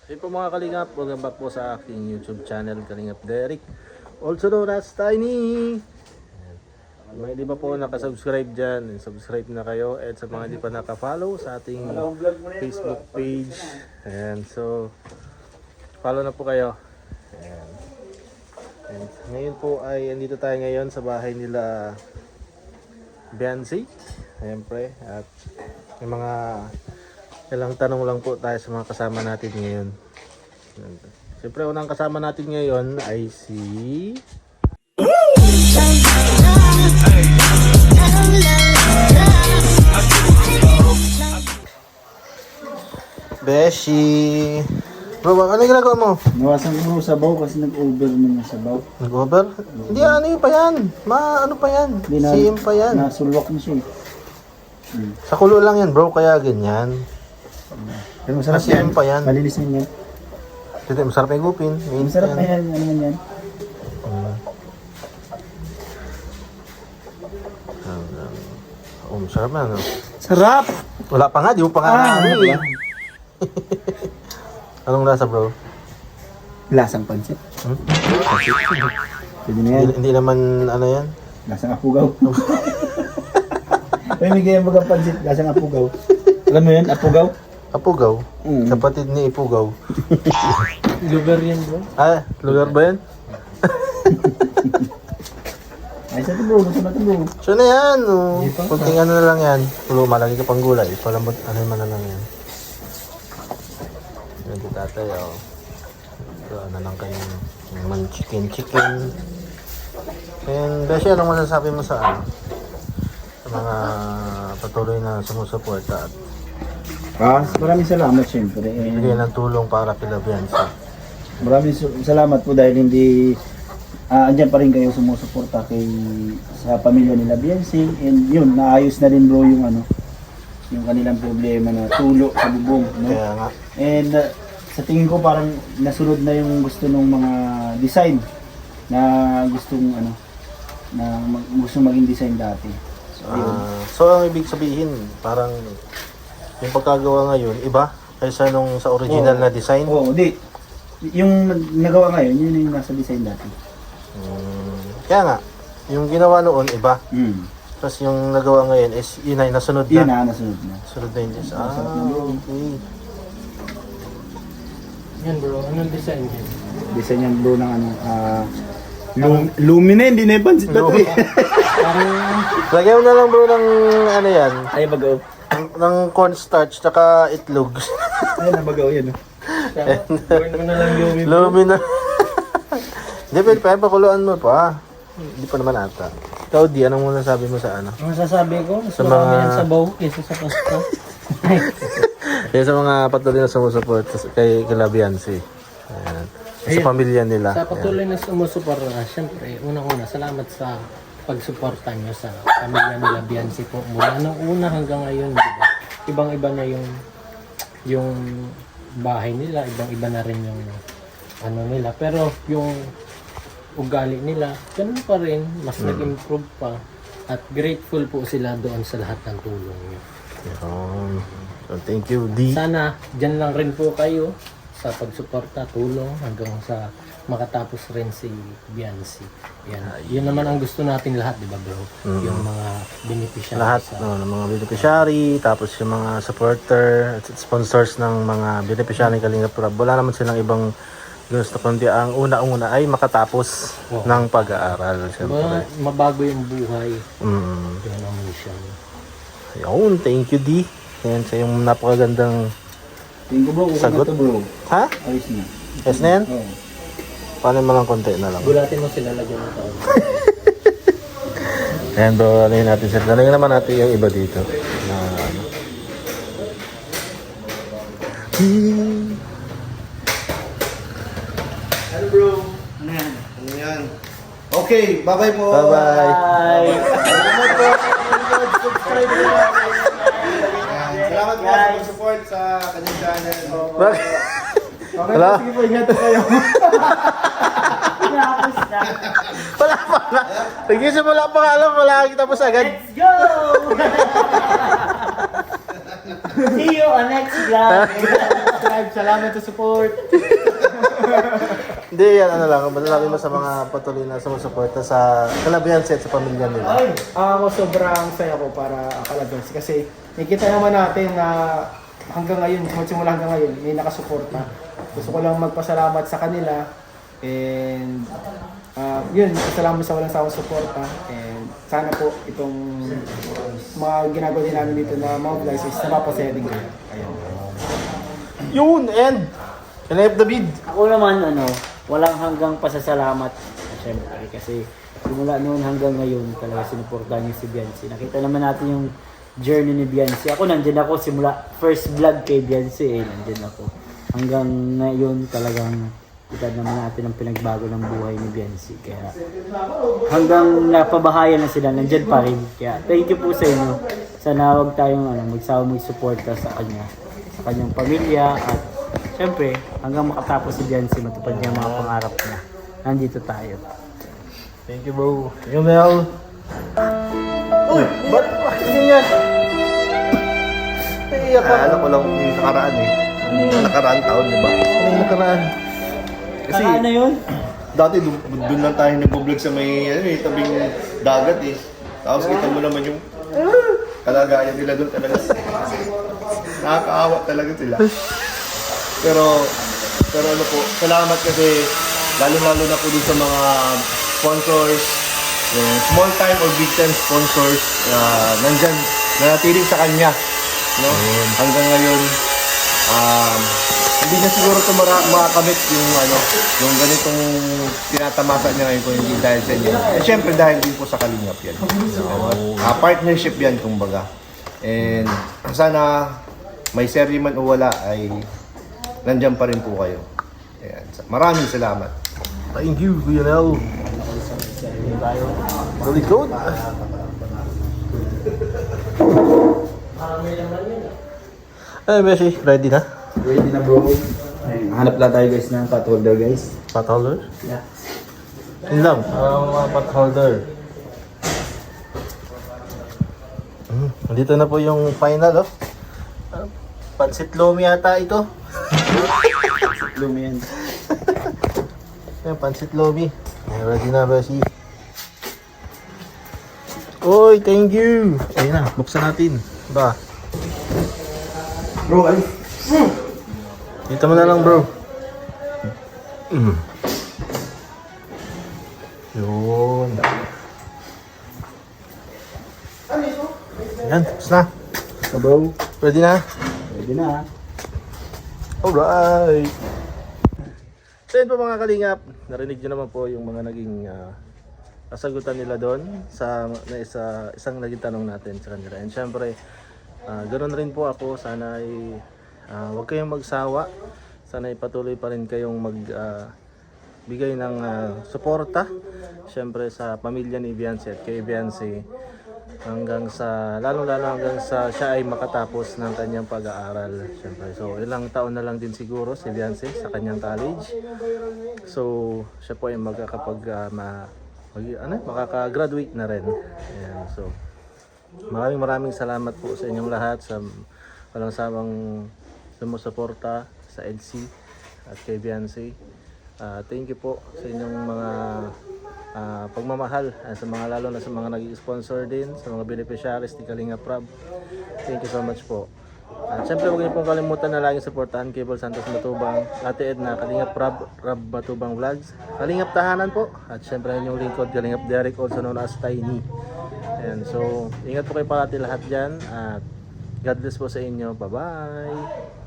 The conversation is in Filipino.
Hey po mga Kalingap, welcome back po sa aking YouTube channel, Kalingap Derek. Also known as Tiny. Mga hindi pa po nakasubscribe dyan, subscribe na kayo. At sa mga hindi pa nakafollow sa ating Facebook page, ayan, so follow na po kayo. Ayan. And ngayon po ay andito tayo ngayon sa bahay nila Biancy, siyempre. At may mga ilang tanong lang po tayo sa mga kasama natin ngayon. Siyempre, unang kasama natin ngayon ay si Beshi. Bro, ano yung ginagawa mo? Nawasan ko sa sabaw kasi nag-over mo yung sabaw. Nag-over? Hindi, ano yun pa yan? Ano pa yan? CM pa yan. Nasulwak na siya. Sa kulo lang yan bro, kaya ganyan. Pero masarap CM yan. pa yan. Malinis na yan. Dito, masarap yung gupin. Masarap na yan. Ano man yan? Oh, masarap na, no? Sarap! Wala pa nga, di mo pa nga ano eh. ba? Anong lasa bro? Lasang pansit. Pwede na yan. Hindi naman ano yan? Lasang apugaw. May bigyan mo kang pansit. Lasang apugaw. Alam mo yan? Apugaw? Apugaw? Kapatid ni Ipugaw. Lugar yan bro. Ah, lugar ba yan? Ay, sa ito bro. Gusto na ito bro. So na yan, oh. Kunting ano na lang yan. Pulo, malaki ka pang gulay. Palambot, ano man na lang yan. Yan si tatay, oh. So, ano lang kanyang chicken. And, Beshi, anong masasabi mo sa ano? Sa mga patuloy na sumusuporta at Maraming salamat syempre. bigay ng tulong para kila Biancy. Maraming salamat po dahil hindi andyan pa rin kayo sumusuporta sa pamilya nila Biancy, and yun, naayos na rin bro yung yung kanilang problema na tulo sa bubong, no? Kaya nga. And sa tingin ko parang nasunod na yung gusto ng mga design na gustong gustong maging design dati. So ayun. So ang ibig sabihin, parang yung pagkagawa ngayon, iba kaysa nung sa original na design? Oo, di. Yung nagawa ngayon, yun yung nasa design dati. Kaya nga, yung ginawa noon, iba. Mm. Tapos yung nagawa ngayon is yun ay nasunod Yun na. nasunod na. Sunod na yun. Masarap na bro. Okay. Yan bro, anong design yan? Design yan bro ng Lumina, hindi na yung pansit ba ito eh? Parang, Lagyan mo na lang bro ng ano yan, Ay, bagaw. ng cornstarch tsaka itlog. Ay, nabagaw yan. gawin mo na lang yung Lumina. Hindi, pwede pa, pakuluan mo pa. Hindi pa naman ata. Ikaw, Di, anong muna sabi mo sa ano? Ang masasabi ko, mas Sa marami mga- yan sa baw kaysa sa pasta. Kaya sa mga patuloy na sumusupport kay Biancy. Ayan. Sa pamilya nila. Sa patuloy na sumusuporta, syempre, unang-una, salamat sa pagsuporta nyo sa pamilya nila Biancy po. Mula nung una hanggang ngayon, di ba? Ibang-iba na yung bahay nila, ibang-iba na rin yung ano nila. Pero yung ugali nila, ganun pa rin, mas nag-improve pa. At grateful po sila doon sa lahat ng tulong nyo. Yun. So, thank you, Di. Sana dyan lang rin po kayo sa pagsuporta, tulong hanggang sa makatapos rin si Biancy. Yan. Yun naman ang gusto natin lahat, di ba bro? Yung mga beneficiaries. Lahat ng mga beneficiary, tapos yung mga supporter at sponsors ng mga beneficiary ng Kalingap Club. Wala naman silang ibang gusto kundi ang una-una ay makatapos ng pag-aaral. Diba, Siyempre. mabago yung buhay. Mm. Yun ang mission. Ayun, thank you, Di. Yan sa yung napakagandang Tingin ko bro, okay Sagot? na to bro. ha? Ayos na. Yes na yan? Oo. Paano mo lang konti na lang. Gulatin mo sila, lagyan mo taon. Ayan bro, ano yun natin sir. Lalagyan naman natin yung iba dito. Na ano. Hello bro. Ano yan? Ano yan? Okay, bye-bye po. Bye-bye. Salamat po. Subscribe po. Salamat po sa pag-support sa kanyang channel. Bakit? Okay, Wala. sige po, ingat po kayo. Wala pa na. Nag-isimula pa nga alam, wala kita tapos agad. Go! See you on next vlog. subscribe. Salamat sa support. Hindi, yan ano lang. Malalaki mo sa mga patuloy na sumusuporta sa Kalabian set sa pamilya nila. Ako sobrang saya ko para Kalabians kasi nakita naman natin na hanggang ngayon, simula hanggang ngayon, may nakasuporta. Gusto ko lang magpasalamat sa kanila and yun, salamat sa walang sawang suporta and sana po itong mga ginagawa din namin dito na mga vlogs is napapasaya din kayo. Ayun. Yun, and can I have the bid? Ako naman, walang hanggang pasasalamat. Siyempre, kasi simula noon hanggang ngayon, talaga sinuportahan niyo si Biancy. Nakita naman natin yung journey ni Biancy. Ako nandyan ako, simula first vlog kay Biancy, nandyan ako. Hanggang ngayon, talagang kita naman natin ang pinagbago ng buhay ni Biancy. Kaya hanggang napabahayan na sila, nandyan pa rin. Kaya thank you po sa inyo. Sana huwag tayong magsawang magsuporta sa kanya, sa kanyang pamilya, at siyempre, hanggang makatapos si Biancy, matupad niya ang mga pangarap niya. Nandito tayo. Thank you, bro. Thank you, Mel. Uy, ba't ganyan? Iiyak ka. Alam ko lang yung nakaraan eh. Nakaraan taon, di ba? Ano yung nakaraan? Kasi Ano yun? dati doon lang tayo nag-vlog sa may tabing dagat eh. Tapos kita mo naman yung kalagayan nila doon talaga. Nakakaawa talaga sila. Pero ano po, salamat kasi lalo-lalo na po dun sa mga sponsors, yung small time or big time sponsors na nandyan, nanatiling sa kanya. No? Hanggang ngayon, hindi niya siguro ito makakamit yung ganitong tinatamasa niya ngayon kung hindi dahil sa inyo. Eh, syempre dahil din po sa Kalingap yan. Partnership yan kumbaga. And sana may serye man o wala ay nandyan pa rin po kayo. Ayan. Maraming salamat. Thank you, Kuya Mel. Sa likod. Ay, Messi, ready na? Ready na bro. Hanap lang tayo guys ng pot holder guys. Pot holder? Yeah. Yun lang, mga pot holder. Dito na po yung final, oh. Pansit lomi yata ito. Lumiyan. Ayan, pansit lomi. Ayan, ready na, Messi. Oy, thank you. Ayun na, buksan natin. Ba? Bro, ay. Dito mo na lang, bro. Yun. Ayan, tapos na. So bro, Ready na? ready na. Alright. So yun po mga kalingap, narinig nyo naman po yung mga naging kasagutan nila doon sa isang naging tanong natin sa kanila. And syempre, ganoon rin po ako, sana ay huwag kayong magsawa, sana ay patuloy pa rin kayong bigay ng suporta syempre sa pamilya ni Biancy at kay Biancy hanggang sa lalong-lalo hanggang sa siya ay makatapos ng kanyang pag-aaral syempre. So ilang taon na lang din siguro si Biancy sa kanyang college. So siya po ay makaka-graduate na rin. Ayan, so maraming salamat po sa inyong lahat sa walang sawang sumusuporta sa EDC at kay Biancy. Thank you po sa inyong mga pagmamahal sa mga lalo na sa mga nag-sponsor din, sa mga beneficiaries ni Kalingap Rab. Thank you so much po. At syempre huwag niyo pong kalimutan na laging supportahan Cable Santos Matubang, Ate Edna, Kalingap Rab Matubang Vlogs, Kalingap Tahanan po, at syempre yung lingkod Kalingap Derek, also known as Tiny. And so ingat po kayo parati lahat dyan at God bless po sa inyo. Bye bye.